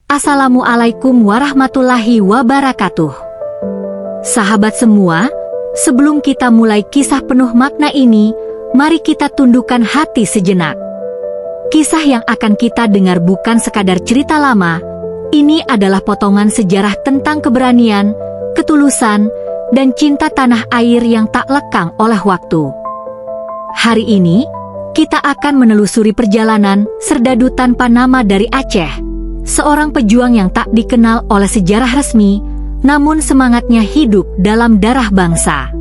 Assalamualaikum warahmatullahi wabarakatuh. Sahabat semua, sebelum kita mulai kisah penuh makna ini, mari kita tundukkan hati sejenak. Kisah yang akan kita dengar bukan sekadar cerita lama, ini adalah potongan sejarah tentang keberanian, ketulusan, dan cinta tanah air yang tak lekang oleh waktu. Hari ini, kita akan menelusuri perjalanan Serdadu tanpa nama dari Aceh, seorang pejuang yang tak dikenal oleh sejarah resmi, namun semangatnya hidup dalam darah bangsa.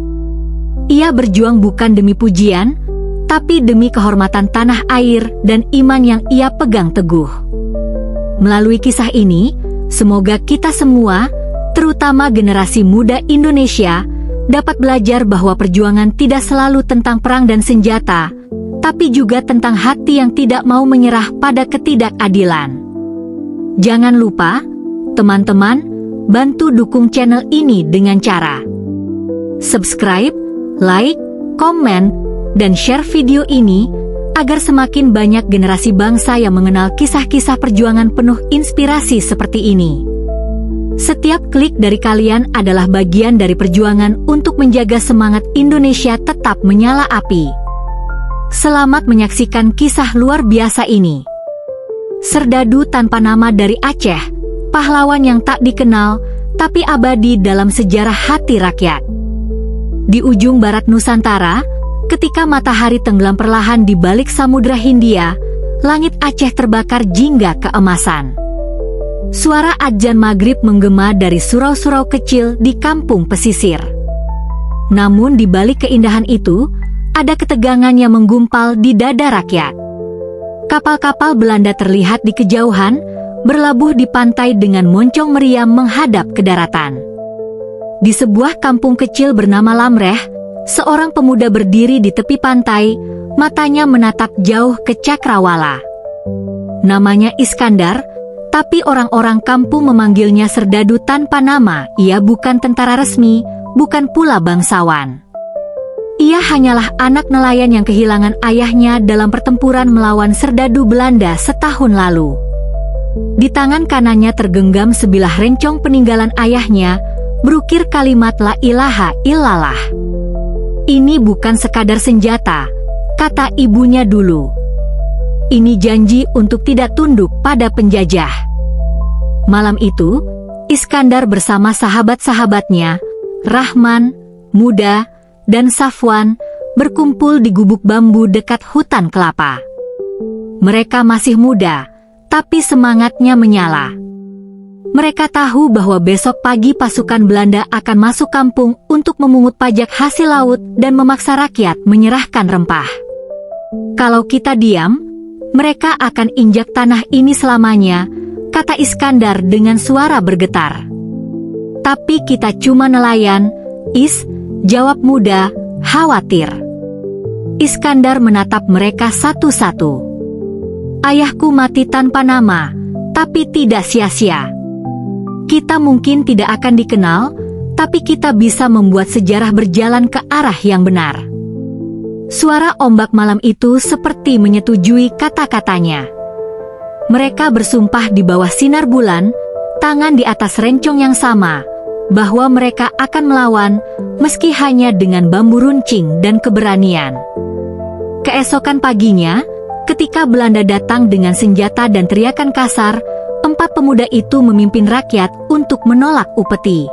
Ia berjuang bukan demi pujian, tapi demi kehormatan tanah air dan iman yang ia pegang teguh. Melalui kisah ini, semoga kita semua, terutama generasi muda Indonesia, dapat belajar bahwa perjuangan tidak selalu tentang perang dan senjata, tapi juga tentang hati yang tidak mau menyerah pada ketidakadilan. Jangan lupa, teman-teman, bantu dukung channel ini dengan cara subscribe, like, komen, dan share video ini agar semakin banyak generasi bangsa yang mengenal kisah-kisah perjuangan penuh inspirasi seperti ini. Setiap klik dari kalian adalah bagian dari perjuangan untuk menjaga semangat Indonesia tetap menyala api. Selamat menyaksikan kisah luar biasa ini. Serdadu tanpa nama dari Aceh, pahlawan yang tak dikenal, tapi abadi dalam sejarah hati rakyat. Di ujung barat Nusantara, ketika matahari tenggelam perlahan di balik Samudra Hindia, langit Aceh terbakar jingga keemasan. Suara adzan maghrib menggema dari surau-surau kecil di kampung pesisir. Namun di balik keindahan itu, ada ketegangan yang menggumpal di dada rakyat. Kapal-kapal Belanda terlihat di kejauhan, berlabuh di pantai dengan moncong meriam menghadap ke daratan. Di sebuah kampung kecil bernama Lamreh, seorang pemuda berdiri di tepi pantai, matanya menatap jauh ke cakrawala. Namanya Iskandar, tapi orang-orang kampung memanggilnya Serdadu tanpa nama. Ia bukan tentara resmi, bukan pula bangsawan. Ia hanyalah anak nelayan yang kehilangan ayahnya dalam pertempuran melawan Serdadu Belanda setahun lalu. Di tangan kanannya tergenggam sebilah rencong peninggalan ayahnya, berukir kalimat la ilaha illallah. Ini bukan sekadar senjata, kata ibunya dulu. Ini janji untuk tidak tunduk pada penjajah. Malam itu, Iskandar bersama sahabat-sahabatnya, Rahman, Muda, dan Safwan, berkumpul di gubuk bambu dekat hutan kelapa. Mereka masih muda, tapi semangatnya menyala. Mereka tahu bahwa besok pagi pasukan Belanda akan masuk kampung untuk memungut pajak hasil laut dan memaksa rakyat menyerahkan rempah. Kalau kita diam, mereka akan injak tanah ini selamanya, kata Iskandar dengan suara bergetar. Tapi kita cuma nelayan, jawab Muda, khawatir. Iskandar menatap mereka satu-satu. Ayahku mati tanpa nama, tapi tidak sia-sia. Kita mungkin tidak akan dikenal, tapi kita bisa membuat sejarah berjalan ke arah yang benar. Suara ombak malam itu seperti menyetujui kata-katanya. Mereka bersumpah di bawah sinar bulan, tangan di atas rencong yang sama, bahwa mereka akan melawan, meski hanya dengan bambu runcing dan keberanian. Keesokan paginya, ketika Belanda datang dengan senjata dan teriakan kasar, 4 pemuda itu memimpin rakyat untuk menolak upeti.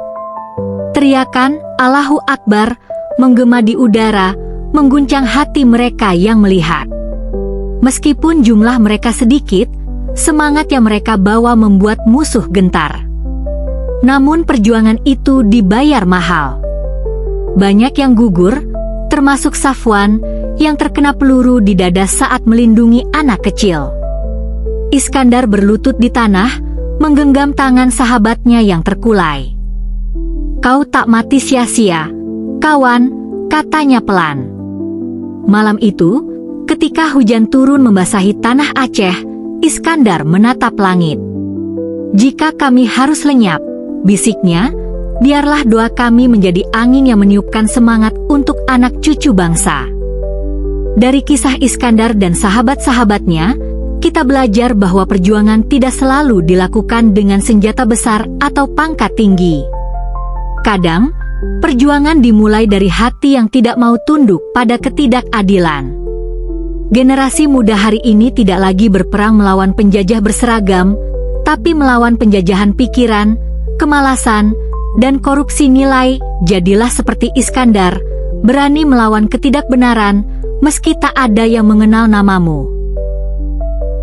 Teriakan Allahu Akbar menggema di udara, mengguncang hati mereka yang melihat. Meskipun jumlah mereka sedikit, semangat yang mereka bawa membuat musuh gentar. Namun perjuangan itu dibayar mahal. Banyak yang gugur, termasuk Safwan, yang terkena peluru di dada saat melindungi anak kecil. Iskandar berlutut di tanah, menggenggam tangan sahabatnya yang terkulai. Kau tak mati sia-sia, kawan, katanya pelan. Malam itu, ketika hujan turun membasahi tanah Aceh, Iskandar menatap langit. Jika kami harus lenyap, bisiknya, biarlah doa kami menjadi angin yang meniupkan semangat untuk anak cucu bangsa. Dari kisah Iskandar dan sahabat-sahabatnya, kita belajar bahwa perjuangan tidak selalu dilakukan dengan senjata besar atau pangkat tinggi. Kadang, perjuangan dimulai dari hati yang tidak mau tunduk pada ketidakadilan. Generasi muda hari ini tidak lagi berperang melawan penjajah berseragam, tapi melawan penjajahan pikiran, kemalasan, dan korupsi nilai. Jadilah seperti Iskandar, berani melawan ketidakbenaran, meski tak ada yang mengenal namamu.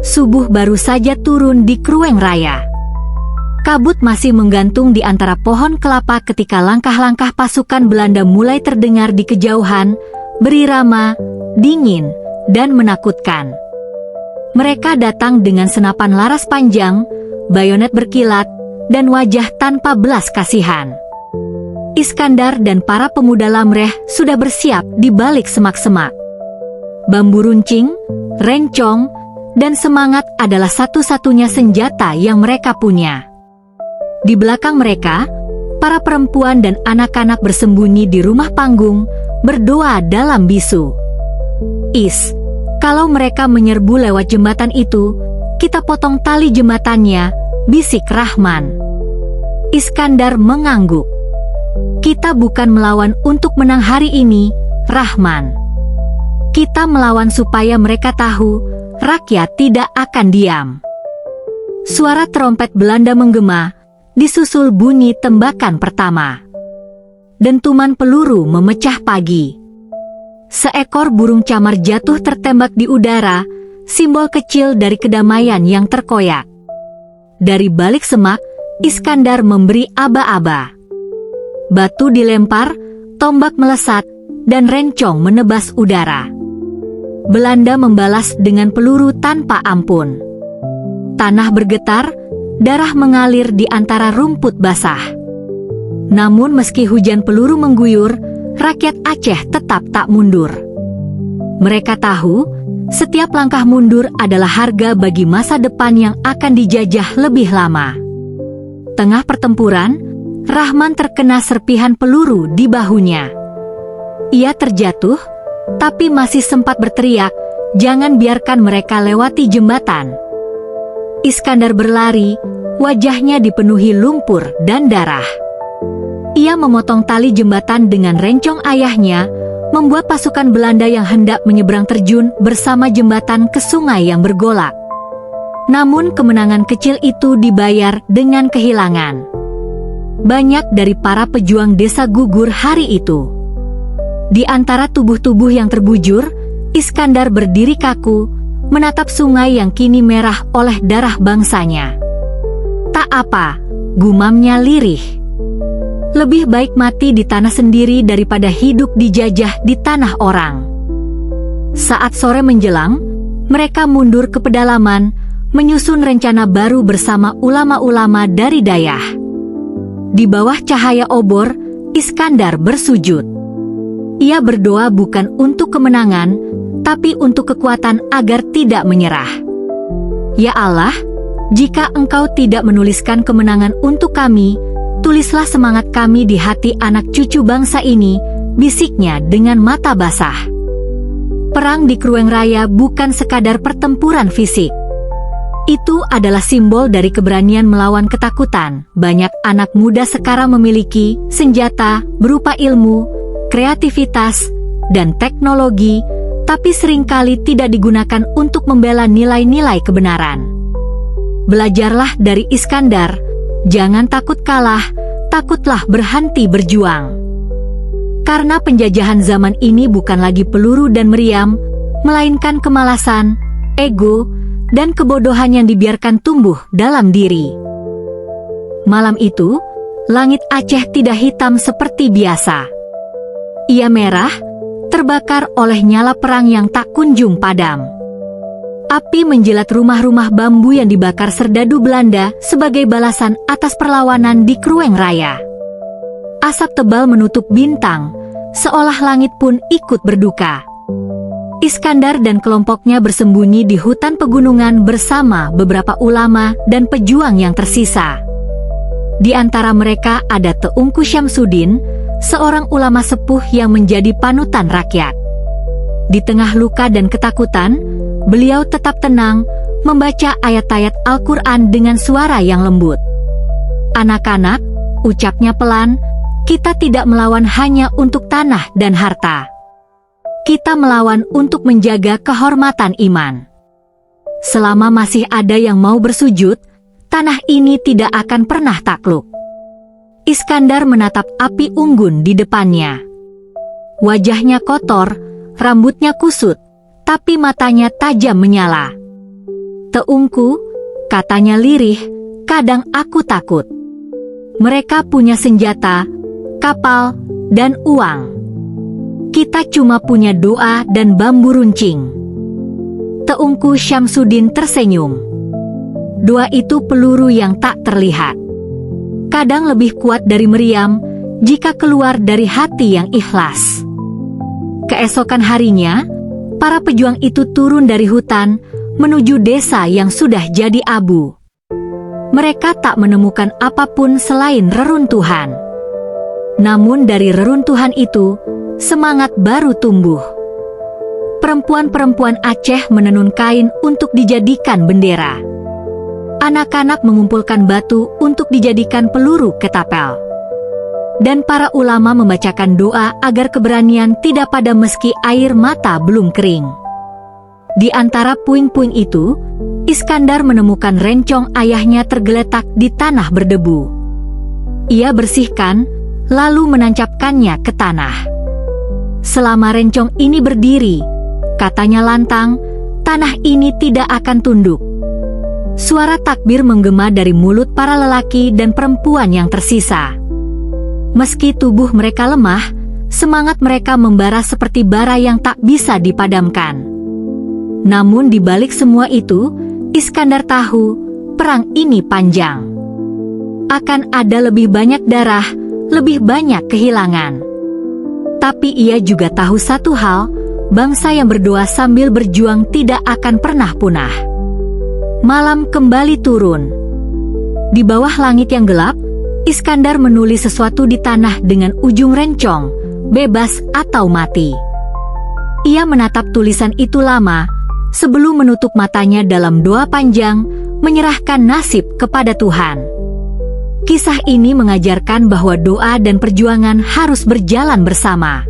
Subuh baru saja turun di Krueng Raya. Kabut masih menggantung di antara pohon kelapa ketika langkah-langkah pasukan Belanda mulai terdengar di kejauhan, berirama, dingin, dan menakutkan. Mereka datang dengan senapan laras panjang, bayonet berkilat, dan wajah tanpa belas kasihan. Iskandar dan para pemuda Lamreh sudah bersiap di balik semak-semak. Bambu runcing, rencong, dan semangat adalah satu-satunya senjata yang mereka punya. Di belakang mereka, para perempuan dan anak-anak bersembunyi di rumah panggung, berdoa dalam bisu. Kalau mereka menyerbu lewat jembatan itu, kita potong tali jembatannya, bisik Rahman. Iskandar mengangguk. Kita bukan melawan untuk menang hari ini, Rahman. Kita melawan supaya mereka tahu, rakyat tidak akan diam. Suara trompet Belanda menggema, disusul bunyi tembakan pertama. Dentuman peluru memecah pagi. Seekor burung camar jatuh tertembak di udara, simbol kecil dari kedamaian yang terkoyak. Dari balik semak, Iskandar memberi aba-aba. Batu dilempar, tombak melesat, dan rencong menebas udara. Belanda membalas dengan peluru tanpa ampun. Tanah bergetar, darah mengalir di antara rumput basah. Namun meski hujan peluru mengguyur, rakyat Aceh tetap tak mundur. Mereka tahu, setiap langkah mundur adalah harga bagi masa depan yang akan dijajah lebih lama. Tengah pertempuran, Rahman terkena serpihan peluru di bahunya. Ia terjatuh, tapi masih sempat berteriak, "Jangan biarkan mereka lewati jembatan." Iskandar berlari, wajahnya dipenuhi lumpur dan darah. Ia memotong tali jembatan dengan rencong ayahnya, membuat pasukan Belanda yang hendak menyeberang terjun bersama jembatan ke sungai yang bergolak. Namun kemenangan kecil itu dibayar dengan kehilangan. Banyak dari para pejuang desa gugur hari itu. Di antara tubuh-tubuh yang terbujur, Iskandar berdiri kaku, menatap sungai yang kini merah oleh darah bangsanya. "Tak apa," gumamnya lirih. "Lebih baik mati di tanah sendiri daripada hidup dijajah di tanah orang." Saat sore menjelang, mereka mundur ke pedalaman, menyusun rencana baru bersama ulama-ulama dari Dayah. Di bawah cahaya obor, Iskandar bersujud. Ia berdoa bukan untuk kemenangan, tapi untuk kekuatan agar tidak menyerah. "Ya Allah, jika Engkau tidak menuliskan kemenangan untuk kami, tulislah semangat kami di hati anak cucu bangsa ini," bisiknya dengan mata basah. Perang di Krueng Raya bukan sekadar pertempuran fisik. Itu adalah simbol dari keberanian melawan ketakutan. Banyak anak muda sekarang memiliki senjata berupa ilmu, kreativitas, dan teknologi, tapi seringkali tidak digunakan untuk membela nilai-nilai kebenaran. Belajarlah dari Iskandar, jangan takut kalah, takutlah berhenti berjuang. Karena penjajahan zaman ini bukan lagi peluru dan meriam, melainkan kemalasan, ego, dan kebodohan yang dibiarkan tumbuh dalam diri. Malam itu, langit Aceh tidak hitam seperti biasa. Ia merah, terbakar oleh nyala perang yang tak kunjung padam. Api menjilat rumah-rumah bambu yang dibakar serdadu Belanda sebagai balasan atas perlawanan di Krueng Raya. Asap tebal menutup bintang, seolah langit pun ikut berduka. Iskandar dan kelompoknya bersembunyi di hutan pegunungan bersama beberapa ulama dan pejuang yang tersisa. Di antara mereka ada Teungku Syamsuddin, seorang ulama sepuh yang menjadi panutan rakyat. Di tengah luka dan ketakutan, beliau tetap tenang, membaca ayat-ayat Al-Quran dengan suara yang lembut. "Anak-anak," ucapnya pelan, "kita tidak melawan hanya untuk tanah dan harta. Kita melawan untuk menjaga kehormatan iman. Selama masih ada yang mau bersujud, tanah ini tidak akan pernah takluk." Iskandar menatap api unggun di depannya. Wajahnya kotor, rambutnya kusut, tapi matanya tajam menyala. "Teungku," katanya lirih, "kadang aku takut. Mereka punya senjata, kapal, dan uang. Kita cuma punya doa dan bambu runcing." Teungku Syamsuddin tersenyum. Doa itu peluru yang tak terlihat. Kadang lebih kuat dari meriam jika keluar dari hati yang ikhlas. Keesokan harinya, para pejuang itu turun dari hutan menuju desa yang sudah jadi abu. Mereka tak menemukan apapun selain reruntuhan. Namun dari reruntuhan itu, semangat baru tumbuh. Perempuan-perempuan Aceh menenun kain untuk dijadikan bendera. Anak-anak mengumpulkan batu untuk dijadikan peluru ketapel. Dan para ulama membacakan doa agar keberanian tidak padam meski air mata belum kering. Di antara puing-puing itu, Iskandar menemukan rencong ayahnya tergeletak di tanah berdebu. Ia bersihkan, lalu menancapkannya ke tanah. "Selama rencong ini berdiri," katanya lantang, "tanah ini tidak akan tunduk." Suara takbir menggema dari mulut para lelaki dan perempuan yang tersisa. Meski tubuh mereka lemah, semangat mereka membara seperti bara yang tak bisa dipadamkan. Namun di balik semua itu, Iskandar tahu, perang ini panjang. Akan ada lebih banyak darah, lebih banyak kehilangan. Tapi ia juga tahu satu hal, bangsa yang berdoa sambil berjuang tidak akan pernah punah. Malam kembali turun. Di bawah langit yang gelap, Iskandar menulis sesuatu di tanah dengan ujung rencong, "Bebas atau mati." Ia menatap tulisan itu lama, sebelum menutup matanya dalam doa panjang, menyerahkan nasib kepada Tuhan. Kisah ini mengajarkan bahwa doa dan perjuangan harus berjalan bersama.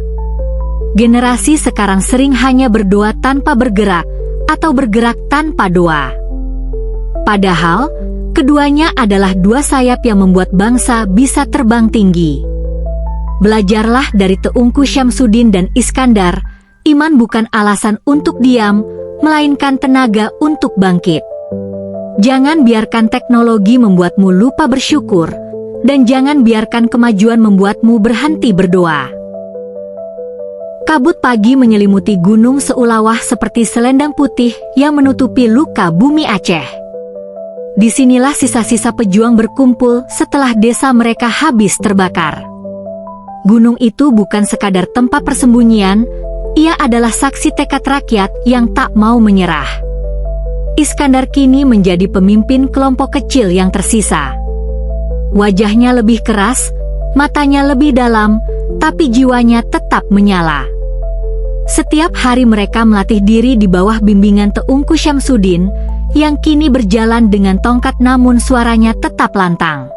Generasi sekarang sering hanya berdoa tanpa bergerak, atau bergerak tanpa doa. Padahal, keduanya adalah dua sayap yang membuat bangsa bisa terbang tinggi. Belajarlah dari Teungku Syamsuddin dan Iskandar, iman bukan alasan untuk diam, melainkan tenaga untuk bangkit. Jangan biarkan teknologi membuatmu lupa bersyukur, dan jangan biarkan kemajuan membuatmu berhenti berdoa. Kabut pagi menyelimuti gunung seulawah seperti selendang putih yang menutupi luka bumi Aceh. Disinilah sisa-sisa pejuang berkumpul setelah desa mereka habis terbakar. Gunung itu bukan sekadar tempat persembunyian, ia adalah saksi tekad rakyat yang tak mau menyerah. Iskandar kini menjadi pemimpin kelompok kecil yang tersisa. Wajahnya lebih keras, matanya lebih dalam, tapi jiwanya tetap menyala. Setiap hari mereka melatih diri di bawah bimbingan Teungku Syamsuddin, yang kini berjalan dengan tongkat namun suaranya tetap lantang.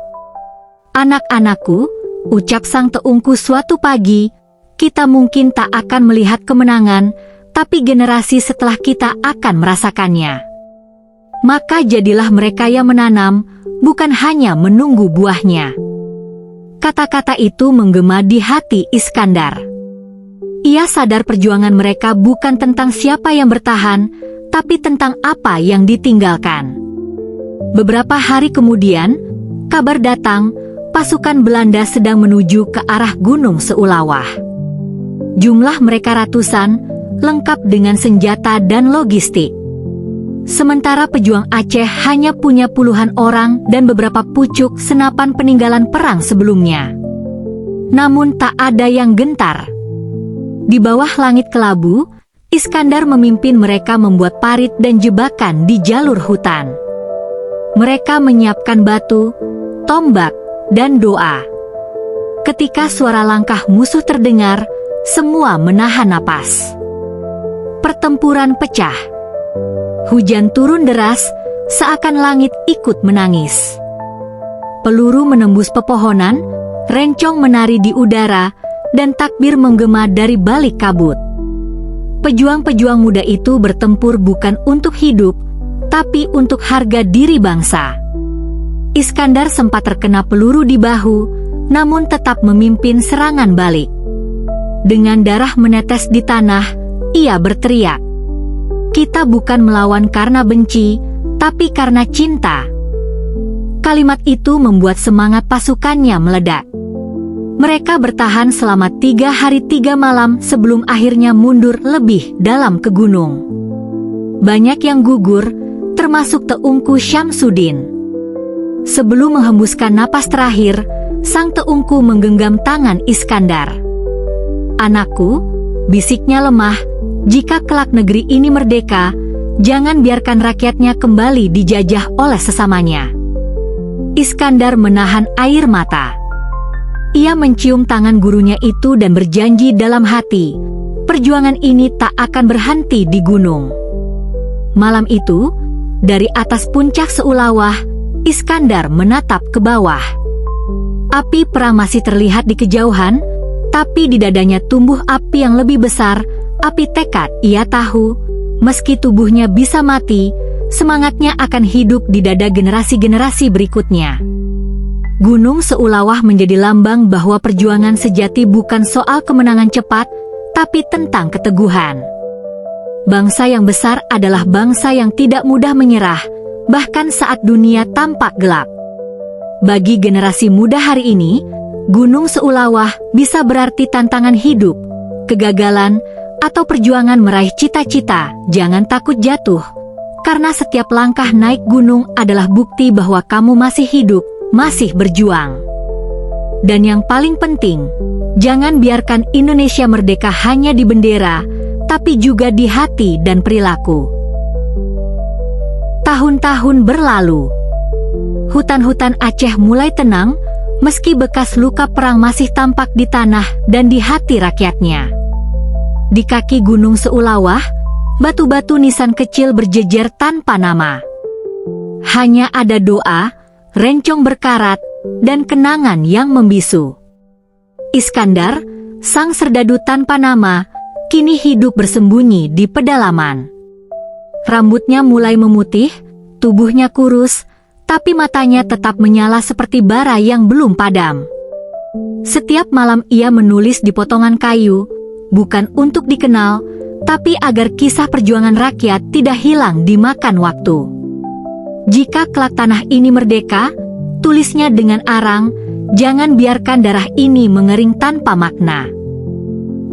"Anak-anakku," ucap sang Teungku suatu pagi, "kita mungkin tak akan melihat kemenangan, tapi generasi setelah kita akan merasakannya. Maka jadilah mereka yang menanam, bukan hanya menunggu buahnya." Kata-kata itu menggema di hati Iskandar. Ia sadar perjuangan mereka bukan tentang siapa yang bertahan, tapi tentang apa yang ditinggalkan. Beberapa hari kemudian, kabar datang, pasukan Belanda sedang menuju ke arah Gunung Seulawah. Jumlah mereka ratusan, lengkap dengan senjata dan logistik. Sementara pejuang Aceh hanya punya puluhan orang dan beberapa pucuk senapan peninggalan perang sebelumnya. Namun tak ada yang gentar. Di bawah langit kelabu, Iskandar memimpin mereka membuat parit dan jebakan di jalur hutan. Mereka menyiapkan batu, tombak, dan doa. Ketika suara langkah musuh terdengar, semua menahan napas. Pertempuran pecah. Hujan turun deras, seakan langit ikut menangis. Peluru menembus pepohonan, rencong menari di udara, dan takbir menggema dari balik kabut. Pejuang-pejuang muda itu bertempur bukan untuk hidup, tapi untuk harga diri bangsa. Iskandar sempat terkena peluru di bahu, namun tetap memimpin serangan balik. Dengan darah menetes di tanah, ia berteriak, "Kita bukan melawan karena benci, tapi karena cinta." Kalimat itu membuat semangat pasukannya meledak. Mereka bertahan selama 3 hari 3 malam sebelum akhirnya mundur lebih dalam ke gunung. Banyak yang gugur, termasuk Teungku Syamsuddin. Sebelum menghembuskan napas terakhir, sang Teungku menggenggam tangan Iskandar. "Anakku," bisiknya lemah, "jika kelak negeri ini merdeka, jangan biarkan rakyatnya kembali dijajah oleh sesamanya." Iskandar menahan air mata. Ia mencium tangan gurunya itu dan berjanji dalam hati, perjuangan ini tak akan berhenti di gunung. Malam itu, dari atas puncak Seulawah, Iskandar menatap ke bawah. Api perang masih terlihat di kejauhan, tapi di dadanya tumbuh api yang lebih besar, api tekad. Ia tahu, meski tubuhnya bisa mati, semangatnya akan hidup di dada generasi-generasi berikutnya. Gunung Seulawah menjadi lambang bahwa perjuangan sejati bukan soal kemenangan cepat, tapi tentang keteguhan. Bangsa yang besar adalah bangsa yang tidak mudah menyerah, bahkan saat dunia tampak gelap. Bagi generasi muda hari ini, Gunung Seulawah bisa berarti tantangan hidup, kegagalan, atau perjuangan meraih cita-cita. Jangan takut jatuh, karena setiap langkah naik gunung adalah bukti bahwa kamu masih hidup, masih berjuang. Dan yang paling penting, jangan biarkan Indonesia merdeka hanya di bendera, tapi juga di hati dan perilaku. Tahun-tahun berlalu. Hutan-hutan Aceh mulai tenang, meski bekas luka perang masih tampak di tanah dan di hati rakyatnya. Di kaki Gunung Seulawah, batu-batu nisan kecil berjejer tanpa nama. Hanya ada doa, rencong berkarat, dan kenangan yang membisu. Iskandar, sang serdadu tanpa nama, kini hidup bersembunyi di pedalaman. Rambutnya mulai memutih, tubuhnya kurus, tapi matanya tetap menyala seperti bara yang belum padam. Setiap malam ia menulis di potongan kayu, bukan untuk dikenal, tapi agar kisah perjuangan rakyat tidak hilang dimakan waktu. "Jika kelak tanah ini merdeka," tulisnya dengan arang, "jangan biarkan darah ini mengering tanpa makna."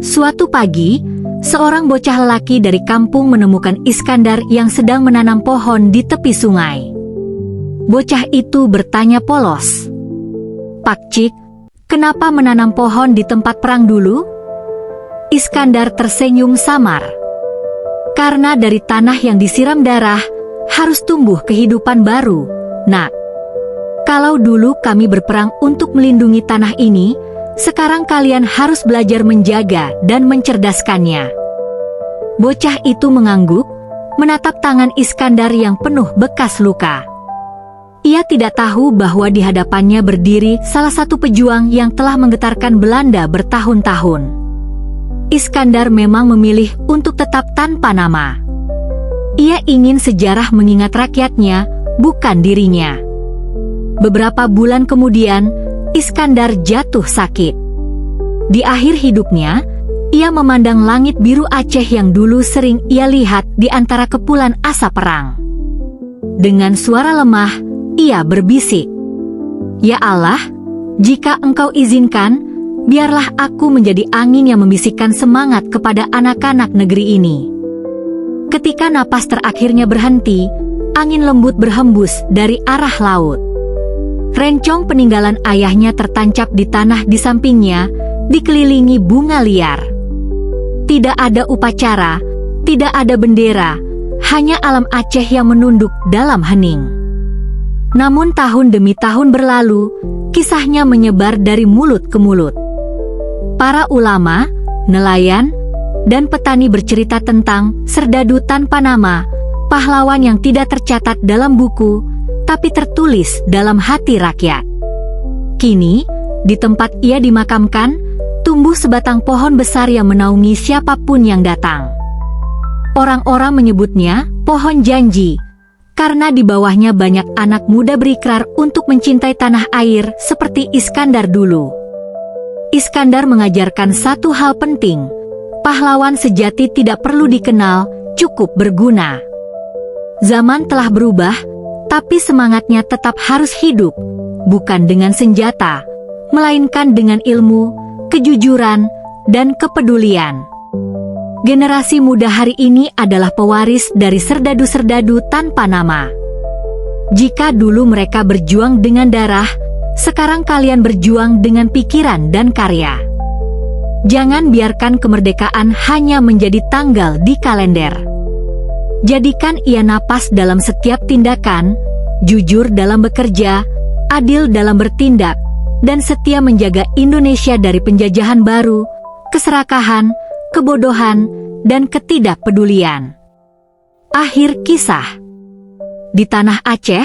Suatu pagi, seorang bocah lelaki dari kampung menemukan Iskandar yang sedang menanam pohon di tepi sungai. Bocah itu bertanya polos, "Pakcik, kenapa menanam pohon di tempat perang dulu?" Iskandar tersenyum samar. "Karena dari tanah yang disiram darah, harus tumbuh kehidupan baru, Nak. Kalau dulu kami berperang untuk melindungi tanah ini, sekarang kalian harus belajar menjaga dan mencerdaskannya." Bocah itu mengangguk, menatap tangan Iskandar yang penuh bekas luka. Ia tidak tahu bahwa di hadapannya berdiri salah satu pejuang yang telah menggetarkan Belanda bertahun-tahun. Iskandar memang memilih untuk tetap tanpa nama. Ia ingin sejarah mengingat rakyatnya, bukan dirinya. Beberapa bulan kemudian, Iskandar jatuh sakit. Di akhir hidupnya, ia memandang langit biru Aceh yang dulu sering ia lihat di antara kepulan asap perang. Dengan suara lemah, ia berbisik, "Ya Allah, jika Engkau izinkan, biarlah aku menjadi angin yang membisikkan semangat kepada anak-anak negeri ini." Ketika napas terakhirnya berhenti, angin lembut berhembus dari arah laut. Rencong peninggalan ayahnya tertancap di tanah di sampingnya, dikelilingi bunga liar. Tidak ada upacara, tidak ada bendera, hanya alam Aceh yang menunduk dalam hening. Namun tahun demi tahun berlalu, kisahnya menyebar dari mulut ke mulut. Para ulama, nelayan, dan petani bercerita tentang serdadu tanpa nama, pahlawan yang tidak tercatat dalam buku, tapi tertulis dalam hati rakyat. Kini, di tempat ia dimakamkan, tumbuh sebatang pohon besar yang menaungi siapapun yang datang. Orang-orang menyebutnya pohon janji, karena di bawahnya banyak anak muda berikrar untuk mencintai tanah air seperti Iskandar dulu. Iskandar mengajarkan satu hal penting, pahlawan sejati tidak perlu dikenal, cukup berguna. Zaman telah berubah, tapi semangatnya tetap harus hidup, bukan dengan senjata, melainkan dengan ilmu, kejujuran, dan kepedulian. Generasi muda hari ini adalah pewaris dari serdadu-serdadu tanpa nama. Jika dulu mereka berjuang dengan darah, sekarang kalian berjuang dengan pikiran dan karya. Jangan biarkan kemerdekaan hanya menjadi tanggal di kalender. Jadikan ia napas dalam setiap tindakan, jujur dalam bekerja, adil dalam bertindak, dan setia menjaga Indonesia dari penjajahan baru, keserakahan, kebodohan, dan ketidakpedulian. Akhir kisah. Di tanah Aceh,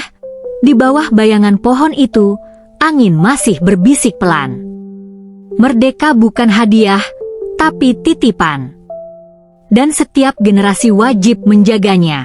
di bawah bayangan pohon itu, angin masih berbisik pelan. Merdeka bukan hadiah, tapi titipan. Dan setiap generasi wajib menjaganya.